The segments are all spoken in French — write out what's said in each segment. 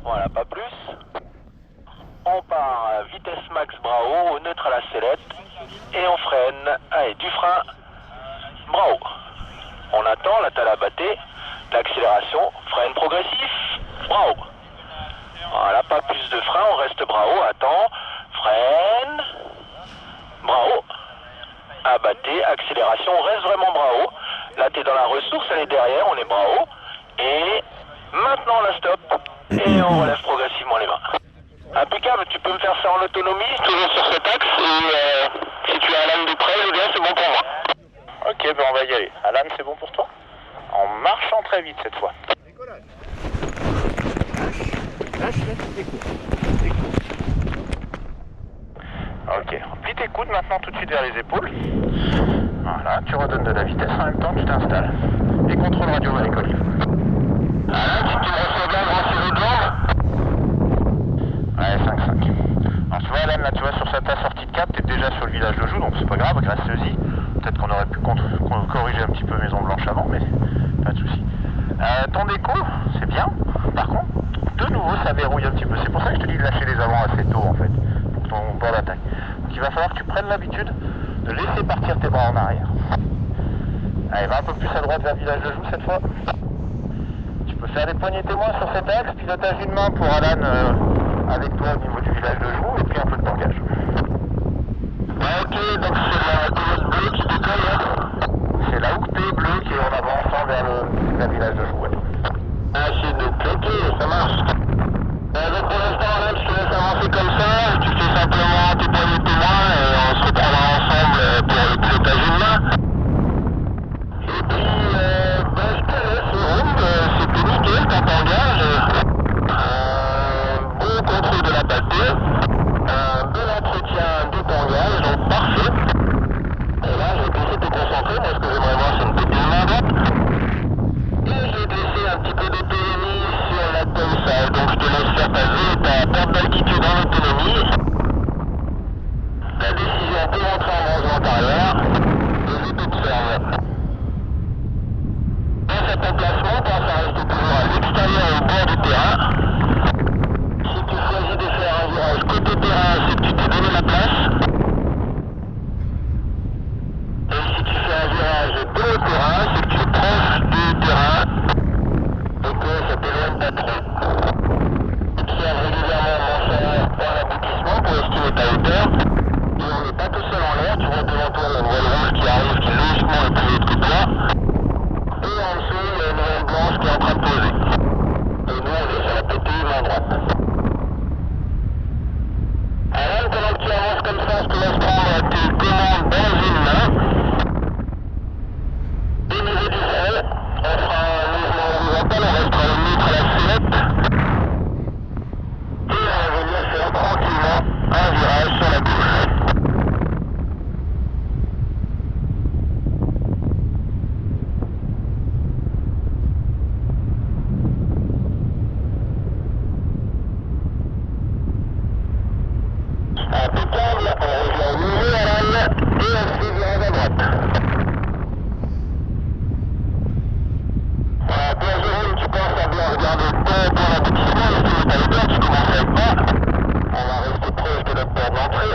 Voilà, pas plus. On part à vitesse max Bravo, au neutre à la sellette, et on freine. Allez, du frein, Bravo. On attend, là t'as la battée, l'accélération, freine progressif, Bravo. Voilà, pas plus de frein, on reste Bravo, attends, freine, Bravo. Abatté, accélération, on reste vraiment Bravo. Là t'es dans la ressource, elle est derrière, on est Bravo. Et maintenant on la stop, et on relève progressivement les mains. Impeccable, tu peux me faire ça en autonomie, toujours sur cet axe, et si tu as Alan de près, bien c'est bon pour moi. Ok, ben on va y aller. Alan, c'est bon pour toi? En marchant très vite cette fois. Décollage. Lâche, écoute. Ok, replie tes coudes maintenant tout de suite vers les épaules. Voilà, tu redonnes de la vitesse en même temps tu t'installes. Et contrôle radio avec Olive. Alan, si tu me reçois bien, grossir les jambes. Ouais, 5-5. Alors tu vois Alan, là tu vois sur ta sortie de cap, t'es déjà sur le village de Joux, donc c'est pas grave, reste-y. Peut-être qu'on aurait pu corriger un petit peu Maison Blanche avant, mais pas de soucis. Ton déco, c'est bien. Par contre, de nouveau ça verrouille un petit peu. C'est pour ça que je te dis de lâcher les avants assez tôt en fait, pour ton bord d'attaque. Donc il va falloir que tu prennes l'habitude de laisser partir tes bras en arrière. Allez, va un peu plus à droite vers le village de Joux cette fois. Tu peux faire des poignées témoins sur cet axe, pilotage une main pour Alan avec toi au niveau du village de Joux, et puis un peu de tangage. Ok, donc c'est la colonne bleue qui décolle, hein. C'est la houppe bleue qui est en avançant vers le village de Joux. Ouais. Ah, c'est donc, ok, ça marche. Donc pour l'instant, là, je te laisse avancer comme ça, tu fais simplement tes poignées témoins et on se reprendra ensemble pour le pilotage une main. Et puis, je te laisse, Round, c'était nickel quand t'engages. Bon contrôle de la battée, un bel entretien de tangage, donc parfait. Et là, je vais te laisser te concentrer, moi ce que j'aimerais voir c'est une petite main droite. Et je vais te laisser un petit peu d'autonomie sur la palissade, donc je te laisse faire ta perte d'altitude en autonomie. Ta décision pour rentrer en rangement arrière, et je t'observe. Pense à ton placement, pense à rester toujours à l'extérieur et au bord du terrain. Si tu choisis de faire un virage côté terrain, c'est que tu t'es donné la place. Et si tu fais un virage de le terrain, c'est que tu es proche du terrain et que ça t'éloigne pas trop. Observe régulièrement mon chemin pour l'aboutissement pour estimer ta hauteur. Et on n'est pas tout seul en l'air, tu vois devant toi la voile rouge qui arrive, qui logiquement est plus haute que toi. Et en dessous, il y a une voile blanche qui est en train de poser. Et nous, on est sur la pétille main droite. Alors, pendant que tu avances comme ça, je te laisse prendre tes commandes dans une main. Au niveau du sol, on fera un mouvement horizontal, on restera le neutre à la sellette. Et on va venir faire tranquillement un virage sur la gauche. Impeccable, on rejoint au milieu à l'âne et on fait virage à droite. Toi Jérôme, tu penses à bien regarder ton point d'aboutissement, et si tu n'as pas tu commences avec moi. On va rester proche de notre porte d'entrée.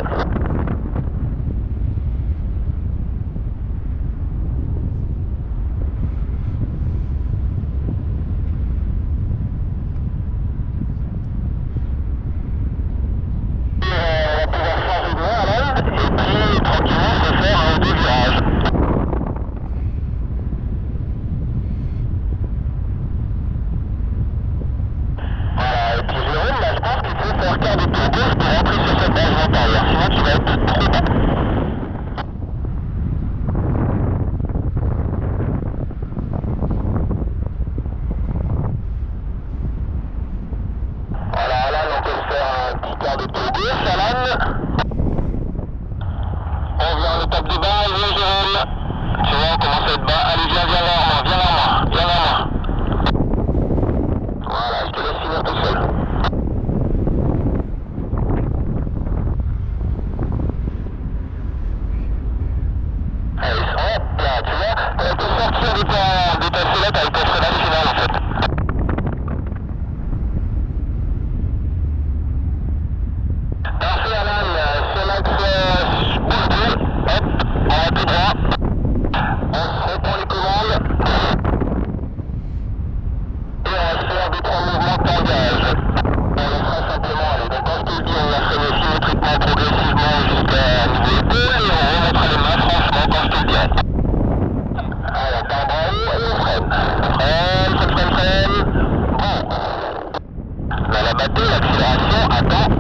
Abattez, l'accélération, attends,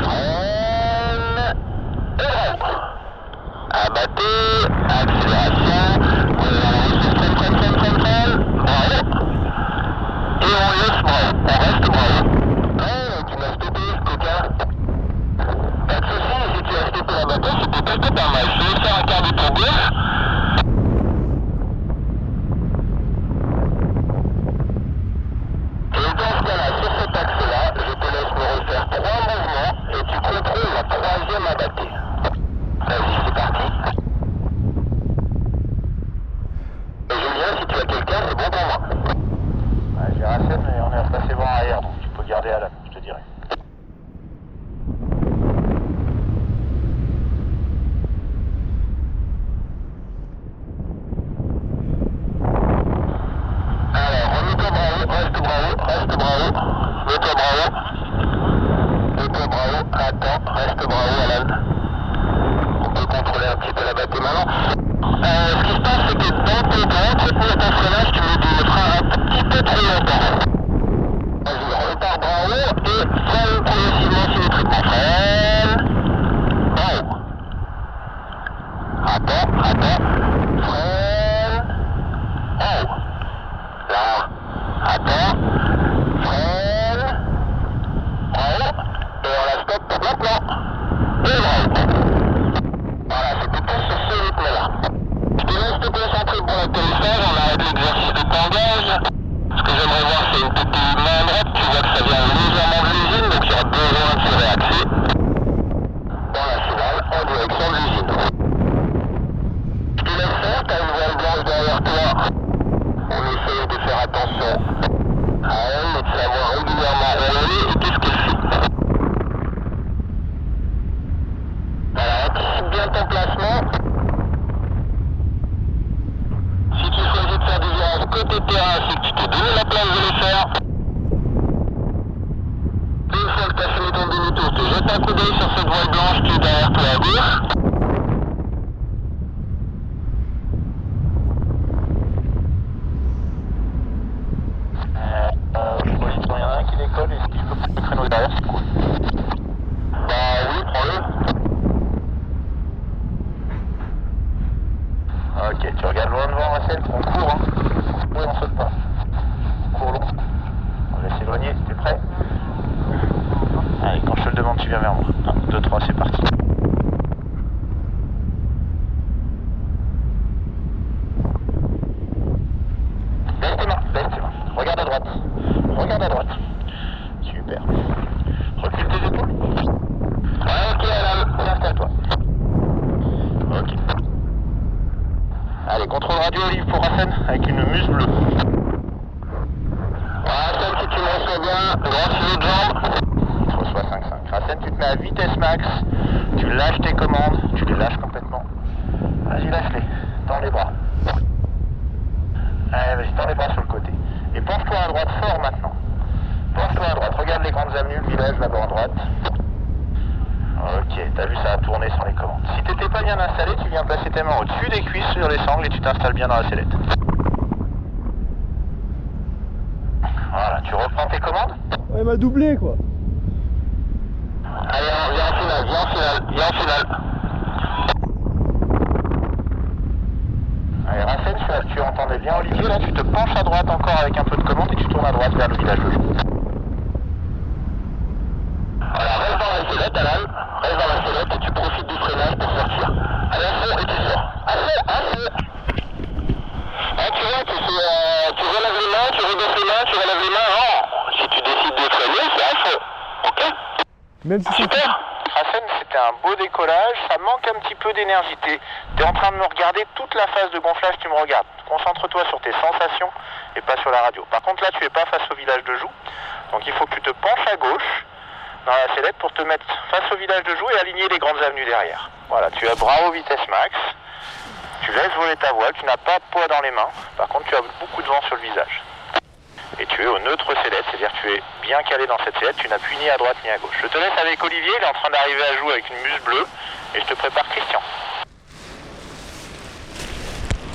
freine, et bravo. Abattez, accélération, freine, bravo. Et on laisse bravo, on reste bravo. Ouais, tu m'as stoppé, coquin. Pas de soucis, si tu as stoppé la bateau, c'était peut-être pas mal. Je vais faire un quart de tour gauche. Et dans ce cas-là, sur cet axe-là, je te laisse me refaire 3 mouvements et tu contrôles la 3e abattée. Vas-y, c'est parti. Et Julien, si tu as quelqu'un, c'est bon pour moi. Ouais, j'ai Racine, mais on est repassé vent arrière, donc tu peux garder à l'âme, je te dirais. Alors, remets-toi bravo, reste bravo, mets-toi bravo, attends, reste bravo Alan. On peut contrôler un petit peu la battée maintenant. Ce qui se passe, c'est que dans tes gants, tu mets ton freinage, tu mets des freins un petit peu trop longtemps. Vas-y, repars bravo et freine progressivement symétriquement. Freine. Bravo. Attends. Freine. Bravo. Là. Attends. Freine. Bravo. Et on la stoppe maintenant. Et bravo. Voilà, c'était tout sur ce rythme-là. Je te laisse te concentrer pour l'atterrissage, on arrête l'exercice de tangage. Ce que j'aimerais voir, c'est une petite main droite, tu vois que ça vient légèrement de l'usine, donc il y aura besoin de se réaxer dans la cheval en direction de l'usine. Je te laisse faire, t'as une voile blanche derrière toi. On essaye de faire attention à elle et de la voir régulièrement rouler et qu'est-ce qu'elle fait. Voilà, anticipe bien ton placement. Si tu choisis de faire des virages côté terrain, c'est que tu t'es donné la place de le faire. Une fois que tu as fini ton demi-tour, tu jettes un coup d'œil sur cette voile blanche qui est derrière toi à gauche. Il y en a un qui décolle et si je peux prendre le créneau derrière, c'est cool. Bah oui, prends-le. Ok, tu regardes loin devant, Racine, on court, hein. Oui, on saute pas. On court long. On va s'éloigner, t'es prêt? Allez, quand je te le demande, tu viens vers moi. 1, 2, 3, c'est parti. Baisse tes mains. Regarde à droite. Super. Recule tes épaules. Ok, Alan, installe-toi. Ok. Allez, contrôle radio Olive pour Racine avec une muse bleue. Racine, si tu me reçois bien, grand filet de jambe. Il te reçoit 5-5. Racine, tu te mets à vitesse max, tu lâches tes commandes, tu les lâches complètement. Vas-y, lâche-les, tends les bras. Allez, vas-y, tends les bras sur le côté. Et penche-toi à droite fort maintenant. Penche-toi à droite, regarde les grandes avenues, le village là-bas à droite. Ok, t'as vu, ça a tourné sur les commandes. Si t'étais pas bien installé, tu viens placer tes mains au-dessus des cuisses sur les sangles et tu t'installes bien dans la sellette. Voilà, tu reprends tes commandes. Ouais, il m'a doublé quoi. Allez, viens en finale. Allez, Racine, tu entendais bien Olivier, là tu te penches à droite encore avec un peu de commande et tu tournes à droite vers le village de jour. Voilà, reste dans la sellette, Alan. Reste dans la sellette et tu profites du freinage pour sortir. Allez, à fond et tu sors. À fond. Ah, tu vois, tu relèves les mains, tu rebaisses les mains, tu relèves les mains. Non, si tu décides de freiner, c'est à fond. Ok? Même si c'est Super. Racine, c'était un beau décollage, ça manque un petit peu d'énergie. T'es en train de me regarder toute la phase de gonflage, tu me regardes. Concentre-toi sur tes sensations et pas sur la radio. Par contre là, tu es pas face au village de Joux, donc il faut que tu te penches à gauche dans la sellette pour te mettre face au village de Joux et aligner les grandes avenues derrière. Voilà, tu as bravo vitesse max, tu laisses voler ta voile, tu n'as pas de poids dans les mains, par contre tu as beaucoup de vent sur le visage. Et tu es au neutre sellette, c'est-à-dire que tu es bien calé dans cette sellette, tu n'appuies ni à droite ni à gauche. Je te laisse avec Olivier, il est en train d'arriver à Joux avec une muse bleue, et je te prépare Christian.